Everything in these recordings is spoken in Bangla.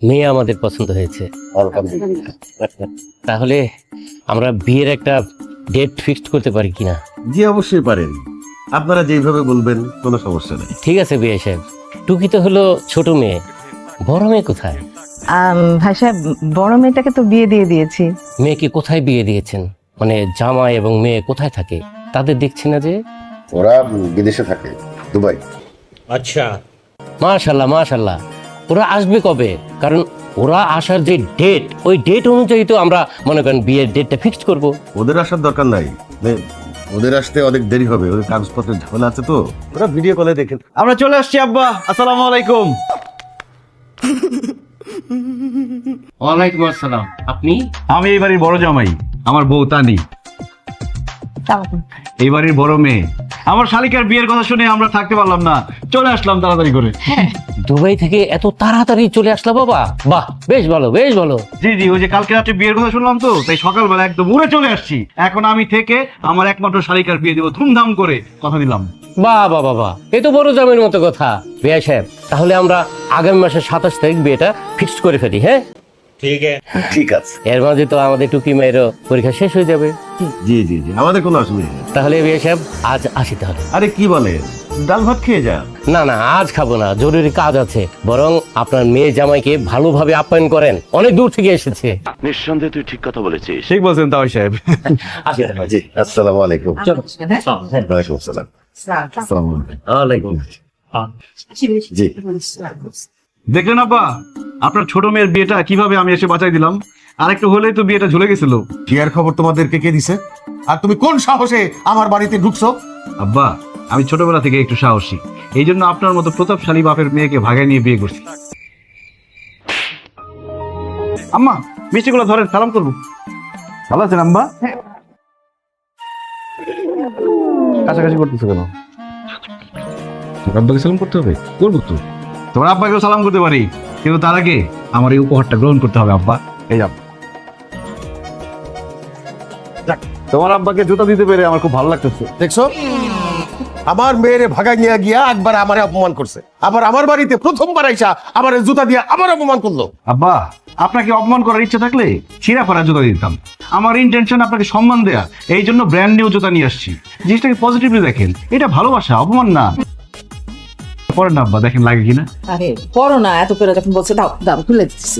মেয়ে আমাদের পছন্দ হয়েছে। আলহামদুলিল্লাহ। তাহলে আমরা বিয়ের একটা ডেট ফিক্সড করতে পারি কিনা? জি অবশ্যই পারেন, আপনারা যেইভাবে বলবেন কোনো সমস্যা নেই। ঠিক আছে বিয়ে সাহেব। টুকি তো হলো ছোট মেয়ে, বড় মেয়ে কোথায়? ভাই সাহেব, বড় মেয়েটাকে তো বিয়ে দিয়ে দিয়েছি। মেয়েকে কোথায় বিয়ে দিয়েছেন? মানে জামাই এবং মেয়ে কোথায় থাকে তাদের দেখছি না যে। ওরা বিদেশে থাকে, দুবাই। আচ্ছা, মাশাল্লাহ মাশাল্লাহ। ওরা আসবে কবে? কারণ ওরা আসার যে ডেট, ওই ডেট অনুযায়ী তো আমরা মনে করেন বিয়ের ডেটটা ফিক্সড করব। ওদের আসার দরকার নাই, ওদের আসতে অনেক দেরি হবে, ওদের কাগজপত্রের ঝামেলা আছে তো। ওরা ভিডিও কলে দেখেন। আমরা চলে আসছি আব্বা, আসসালামু আলাইকুম। ওয়ালাইকুম আসসালাম। আপনি? আমি এই বাড়ির বড় জামাই, আমার বউ তানি এই বাড়ির বড় মেয়ে। আমার শালিকার বিয়ের কথা শুনে আমরা থাকতে পারলাম না, চলে আসলাম তাড়াতাড়ি করে। দুবাই থেকে এত তাড়াতাড়ি চলে আসলো বাবা? বাহ, বেশ ভালো বেশ ভালো। জি জি, ওই যে কালকে রাতে বিয়ের কথা শুনলাম তো, তাই সকালবেলা একদম উড়ে চলে আসছি। এখন আমি থেকে আমার একমাত্র শালিকার বিয়ে দেবো ধুমধাম করে, কথা দিলাম। বাহ বাহ বাহ বাহ, এ তো বড় জামের মতো কথা। বিয়া সাহেব, তাহলে আমরা আগামী মাসের 27 তারিখ বিয়েটা ফিক্সড করে ফেলি। হ্যাঁ ঠিক আছে। এর মাঝে তো আমাদের টুকি মেয়েরও পরীক্ষা শেষ হয়ে যাবে। জি জি জি, আমাদের কোনো অসুবিধা নেই। তাহলে বিয়া সাহেব আজ আসি তাহলে। আরে কি বলেন, ডাল ভাত খেয়ে যান। না না, আজ খাবো না, জরুরি কাজ আছে। বরং আপনার মেয়ে জামাইকে ভালোভাবে আপ্যায়ন করেন, অনেক দূর থেকে এসেছে। নিঃসন্দেহে তুই ঠিক কথা বলেছিস। ঠিক বলছেন তাও সাহেব। আসি তাহলে। জি, আসসালামু আলাইকুম। চলো। ওয়ালাইকুম আসসালাম। আসসালামু আলাইকুম। জি। দেখলেন আব্বা, আপনার ছোট মেয়ের বিয়েটা কিভাবে আমি এসে বাঁচাই দিলাম। আরেকটু হলেই তো বিয়েটা ঝুলে গেছিল। বিয়ের খবর তোমাদেরকে কে দিছে? আর তুমি কোন সাহসে আমার বাড়িতে ঢুকছো? আব্বা, আমি ছোটবেলা থেকে একটু সাহসী, এই জন্য আপনার মতো প্রতাপশালী বাপের মেয়েকে ভাগায় নিয়ে বিয়ে করছি। আম্মা, মিষ্টিগুলো ধরেন, সালাম করবো। ভালো আছেন আম্মা? কাছাকাছি করতেছো কেন? আব্বাকে সালাম করতে হবে? করবো তো। তোমার আব্বাকেও সালাম করতে পারি, কিন্তু তার আগে আমার এই উপহারটা গ্রহণ করতে হবে। আব্বা, এই যাও। যাক, তোমার আব্বাকে জুতা দিতে পেরে আমার খুব ভালো লাগতেছে। দেখছো, আমার মেয়েরে ভাগাই নিয়ে গিয়া একবার আমারে অপমান করছে, আবার আমার বাড়িতে প্রথমবার আইসা আমার জুতা দিয়া আমার অপমান করলো। আব্বা, আপনাকে অপমান করার ইচ্ছা থাকলে ছিঁড়া ফেরা জুতা দিতাম। আমার ইন্টেনশন আপনাকে সম্মান দেয়া, এই জন্য ব্র্যান্ড নিউ জুতা নিয়ে আসছি। জিনিসটাকে পজিটিভলি দেখেন, এটা ভালোবাসা, অপমান না। পরে না আব্বা, দেখেন লাগে কিনা। আরে পড়ো না, এত করে যখন বলছে দাও দাও খুলে দিচ্ছি।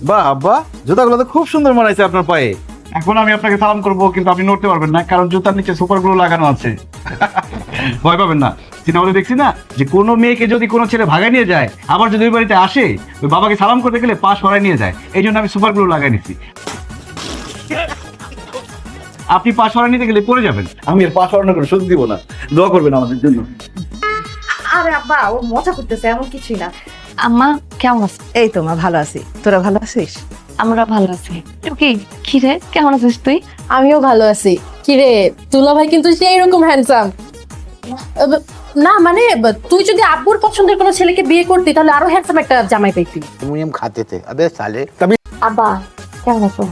বাহ আব্বা, জুতাগুলো তো খুব সুন্দর মানাইছে আপনার পায়ে। এখন আমি আপনাকে সালাম করবো, কিন্তু আপনি নড়তে পারবেন না, কারণ জুতার নিচে সুপার গ্লু লাগানো আছে। ভয় পাবেন না। সিনেমাতে দেখছি না যে কোনো মেয়েকে যদি কোনো ছেলে ভাগায় নিয়ে যায়, আবার যদি ওই বাড়িতে আসে, ওই বাবাকে সালাম করতে গেলে পা সরাই নিয়ে যায়। এই জন্য আমি সুপার গ্লু লাগাই নিচ্ছি। আপনি পা সরাই নিতে গেলে পড়ে যাবেন। আমি এর পা সরানো করে সুযোগ দিব না। দোয়া করবেন আমাদের জন্য। আরে আব্বা, ও মজা করতেছে, এমন কিছুই না। আম্মা কেমন আছিস? এই তো মা, ভালো আছি। তোরা ভালো আছিস? আমরা ভালো আছি। কি রে, কেমন আছিস তুই? আমিও ভালো আছি। কিরে, তুলা ভাই কিন্তু সেই রকম হ্যান্ডসাম না, মানে তুই যদি আব্বুর পছন্দের কোনো ছেলেকে বিয়ে করতি তাহলে আরো হ্যান্ডসাম একটা জামাই পেতি। মুনিয়াম খাতে थे अबे साले। আব্বা কেমন আছো?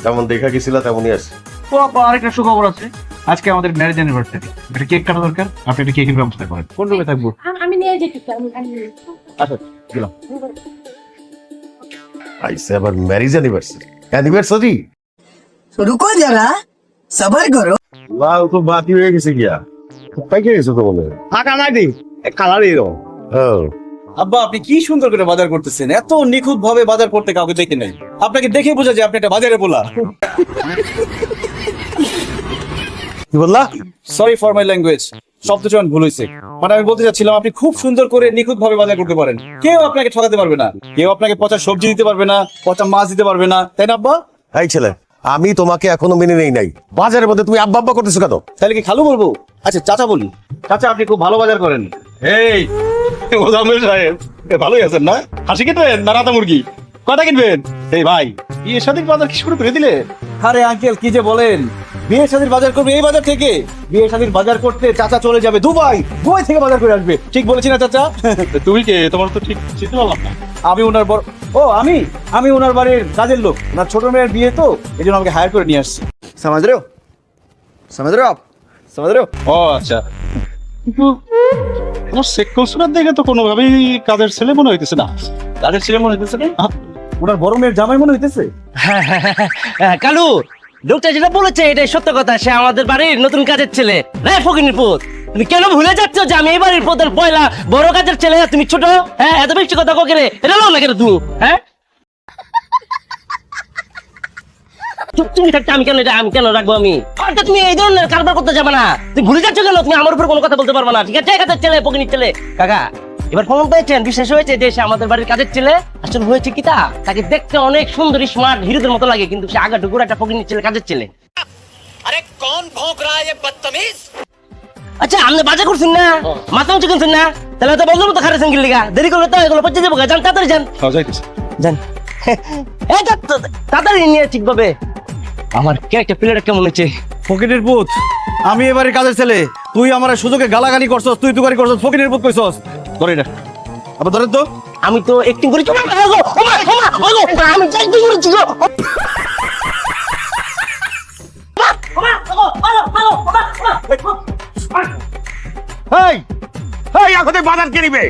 যেমন দেখা গেছিল তেমনই আছে। ও আপা, আরেকটা সুখবর আছে। আজকে আমাদের ম্যারেজ অ্যানিভার্সারি, একটা কেক কাটা দরকার। আপনি একটা কেকের ব্যবস্থা করেন। কোন রুমে থাকবো? আমি নিয়ে যেতে আচ্ছা, গেলাম। আইসে আবার ম্যারেজ অ্যানিভার্সারি। रुको जरा सबर करो। লাউ তো বাতি হয়ে গেছে গিয়া, পাইকে গেছে তো বলে। টাকা নাই দি, কালার এরকম। হ্যাঁ, আব্বা, আপনি কি সুন্দর করে বাজার করতেছেন। এত নিখুঁত ভাবে বাজার করতে কাউকে দেখি নাই। আপনাকে দেখে বোঝা যায় আপনি একটা বাজারে বলা। কি বললা? সরি ফর মাই ল্যাঙ্গুয়েজ, শব্দ চয়ন ভুল হয়েছে। মানে আমি বলতে চাচ্ছিলাম আপনি খুব সুন্দর করে নিখুঁত ভাবে বাজার করতে পারেন। কেউ আপনাকে ঠকাতে পারবে না, কেউ আপনাকে পচা সবজি দিতে পারবে না, পচা মাছ দিতে পারবে না, তাই না আব্বা? এই ছেলে, আমি তোমাকে এখনো মেনে নেই নাই। বাজারের মধ্যে তুমি আব্বা আব্বা করতেছো কেন? তাহলে কি খালু বলবো? আচ্ছা চাচা বলি। চাচা, আপনি খুব ভালো বাজার করেন। এই ওজামিল সাহেব, ভালোই আছেন না? হাসি কিনবেন না রাতা মুরগি? কটা কিনবেন? এই ভাই, বিয়ে শাদীর বাজার কি শুরু করে দিলে? আরে আঙ্কেল, কি যে বলেন, বিয়ে শাদীর বাজার করবে এই বাজার থেকে? বিয়ে শাদীর বাজার করতে চাচা চলে যাবে দুবাই, দুবাই থেকে বাজার করে আসবে। ঠিক বলেছি না চাচা? তুমি কে? তোমার তো ঠিক চিনতে পারলাম না। আমি ওনার বড়, আমি ওনার বাড়ির কাজের লোক। ওনার ছোট মেয়ের বিয়ে তো, এই জন্য আমাকে হায়ার করে নিয়ে আসছি। समझ रहे हो आप? समझ रहे हो? ও আচ্ছা, কিন্তু তোমার সেক্কল সুরাত দেখে তো কোনোভাবেই কাজের ছেলে মনে হইতেছে না। কাজের ছেলে মনে হইতেছে না? ওনার বড় মেয়ের জামাই মনে হইতেছে। কালু লোকটা যেটা বলেছে এটাই সত্য কথা, সে আমাদের বাড়ির নতুন কাজের ছেলে। রে ফকিনীর পুত, তুমি কেন ভুলে যাচ্ছ যে আমি এই বাড়ির প্রধান পয়লা বড় কাজের ছেলে, তুমি ছোট? হ্যাঁ, এত বেশি কথা ককে রে, এটা নাও না কেন তুমি? হ্যাঁ, তুমি থাকতে আমি কেন রাখবো? আমি তুমি এই ধরনের কারবার করতে যাবে না। তুমি ভুলে যাচ্ছ কেন? তুমি আমার উপর কোনো কথা বলতে পারবে না, ঠিক আছে? কাজের ছেলে, ফকিনীর ছেলে। কাকা এবার প্রমাণ পেয়েছেন, বিশেষ হয়েছে যে সে আমাদের বাড়ির কাজের ছেলে। আসলে হয়েছে কি, তাকে দেখতে অনেক সুন্দর স্মার্ট হিরোদের মতো লাগে, কিন্তু সে আগাটুকুর একটা ফকিনীর ছেলে, কাজের ছেলে। আরে কোন ভোগ রা ये बदतमीज? আচ্ছা, আপনি বাজে করছেন না, মাথা উঁচু করছেন না, তাহলে তো বন্ধুর মতো খারেছেন কি লিগা? দেরি করলে তো এগুলো পচে যাবো। যান তাড়াতাড়ি যান, যাইতেছে। যান। এই তাড়াতাড়ি নিয়ে ঠিকভাবে। আমার ক্যারেক্টার প্লেয়ার কেমন হয়েছে? ফকিরের পুত, আমি এবারে কাজের ছেলে, তুই আমার সুযোগে গালাগালি করছস, তুই তুকারি করছস, ফকিরের পুত কইছস। ধরে না, আবার ধরেন তো। আমি তো অ্যাক্টিং করি। আমি যাইতে করেছি গো। এই এই এখন বাজার কে নিবে?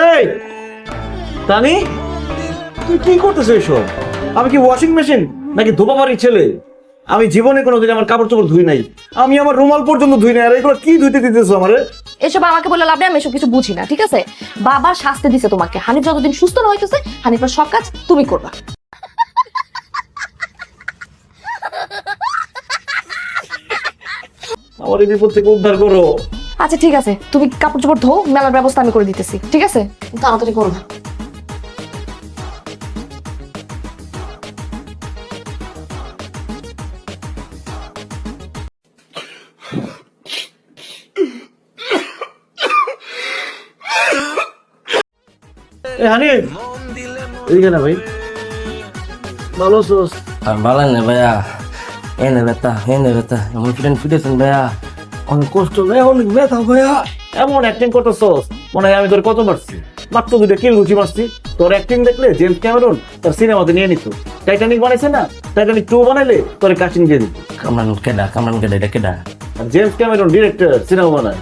এই তানি, তুই কি করতেছিস এসব? আমি কি ওয়াশিং মেশিন নাকি ধোপাবাড়ির ছেলে? আমি জীবনে কোনোদিন আমার কাপড় চোপড় ধুই নাই, আমি আমার রুমাল পর্যন্ত ধুই নাই, আর এগুলো কি ধুইতে দিতেছো আমারে? এসব আমাকে বলে লাভ নেই, আমি এসব কিছু বুঝি না, ঠিক আছে? বাবা শাস্তি দিছে তোমাকে, হানিফ যতদিন সুস্থ না হইতেছে হানিফের সব কাজ তুমি করবা। আমার এই বিপদ থেকে উদ্ধার করো। আচ্ছা ঠিক আছে, তুমি কাপড় চোপড় ধো, মেলার ব্যবস্থা আমি করে দিতেছি, ঠিক আছে? তাড়াতাড়ি করো। হানিফ, এদিকে না ভাই, ভালো আছোস? আমি ভালো না ভাইয়া, এনে ব্যথা এমন ফিটেছেন ভাইয়া, অনেক কষ্ট ভাইয়া, অনেক ব্যথা ভাইয়া। এমন অ্যাক্টিং করতেছস মনে হয় আমি তোর কত মারছি, মাত্র 2টা কিল গুছি মারছি। তোর অ্যাক্টিং দেখলে জেমস ক্যামেরন তার সিনেমাতে নিয়ে নিত। টাইটানিক বানাইছে না, টাইটানিক 2 বানাইলে তোর কাস্টিং দিয়ে দিত। কামরান কেডা এটা কেডা? আর জেমস ক্যামেরন ডিরেক্টর, সিনেমা বানায়।